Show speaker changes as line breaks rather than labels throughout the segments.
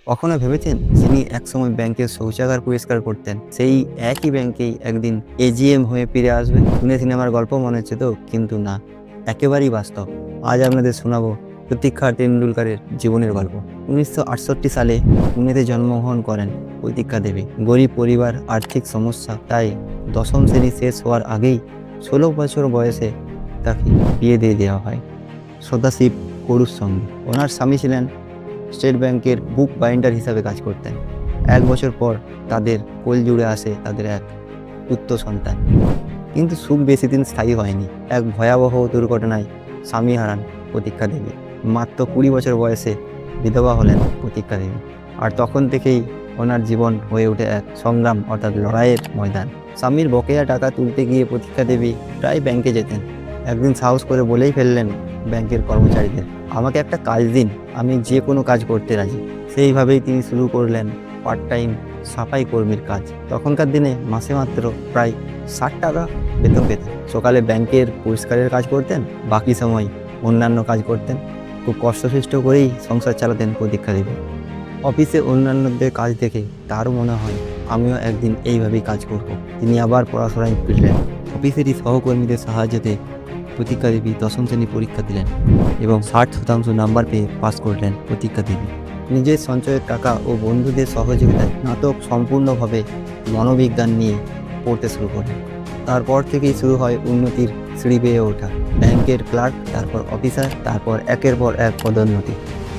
কখনো ভেবেছেন যিনি একসময় ব্যাংকের শৌচাগার পরিষ্কার করতেন সেই একই ব্যাংকেই একদিন এজিএম হয়ে ফিরে আসবে? শুনে সিনেমার গল্প মনে হচ্ছে তো, কিন্তু না, একেবারেই বাস্তব। আজ আপনাদের শোনাবো প্রতীক্ষা টেন্ডুলকারের জীবনের গল্প। 1968 সালে পুনেতে জন্মগ্রহণ করেন প্রতীক্ষা দেবী। গরিব পরিবার, আর্থিক সমস্যা, তাই দশম শ্রেণী শেষ হওয়ার আগেই 16 বছর বয়সে তাকে বিয়ে দিয়ে দেওয়া হয় সদাশিব করুর সঙ্গে। ওনার স্বামী ছিলেন স্টেট ব্যাংকের বুক বাইন্ডার হিসাবে কাজ করতেন। 1 বছর পর তাদের কোল জুড়ে আসে তাদের এক পুত্র সন্তান। কিন্তু সুখ বেশি দিন স্থায়ী হয়নি। এক ভয়াবহ দুর্ঘটনায় স্বামী হারান প্রতীক্ষা দেবী। মাত্র 20 বছর বয়সে বিধবা হলেন প্রতীক্ষা দেবী। আর তখন থেকেই ওনার জীবন হয়ে ওঠে এক সংগ্রাম, অর্থাৎ লড়াইয়ের ময়দান। স্বামীর বকেয়া টাকা তুলতে গিয়ে প্রতীক্ষা দেবী প্রায় ব্যাংকে যেতেন। একদিন সাহস করে বলেই ফেললেন ব্যাংকের কর্মচারীদের, আমাকে একটা কাজ দিন, আমি যে কোনো কাজ করতে রাজি। সেইভাবেই তিনি শুরু করলেন পার্ট টাইম সাফাই কর্মীর কাজ। তখনকার দিনে মাসে মাত্র প্রায় 60 টাকা বেতন পেতেন। সকালে ব্যাংকের পরিষ্কারের কাজ করতেন, বাকি সময় অন্যান্য কাজ করতেন। খুব কষ্টসৃষ্ট করেই সংসার চালাতেন প্রতীক্ষা দেবী। অফিসে অন্যান্যদের কাজ দেখে তারও মনে হয় আমিও একদিন এইভাবেই কাজ করব। তিনি আবার পড়াশোনায় ফিরলেন। অফিসেরই সহকর্মীদের সাহায্যে প্রতীক্ষা দেবী দশম শ্রেণী পরীক্ষা দিলেন এবং 60% নাম্বার পেয়ে পাস করলেন প্রতীক্ষা দেবী। নিজের সঞ্চয়ের টাকা ও বন্ধুদের সহযোগিতায় স্নাতক সম্পূর্ণভাবে মনোবিজ্ঞান নিয়ে পড়তে শুরু করেন। তারপর থেকেই শুরু হয় উন্নতির সিঁড়ি বেয়ে ওঠা। ব্যাংকের ক্লার্ক, তারপর অফিসার, তারপর একের পর এক পদোন্নতি।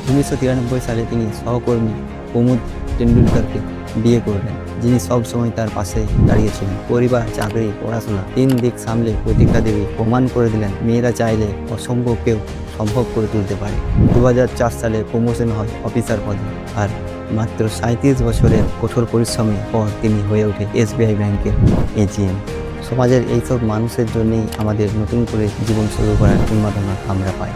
1993 সালে তিনি সহকর্মী প্রমোদ টেন্ডুলকারকে বিয়ে করলেন, যিনি সবসময় তার পাশে দাঁড়িয়েছিলেন। পরিবার, চাকরি, পড়াশোনা, 3 দিক সামলে প্রতীক্ষা দেবী প্রমাণ করে দিলেন মেয়েরা চাইলে অসম্ভবকেও সম্ভব করে তুলতে পারে। 2004 সালে প্রমোশন হয় অফিসার পদে। আর মাত্র 37 বছরের কঠোর পরিশ্রমের পর তিনি হয়ে ওঠে এসবিআই ব্যাংকের এজিএম। সমাজের এইসব মানুষের জন্যই আমাদের নতুন করে জীবন শুরু করার উন্মাদনা আমরা পাই।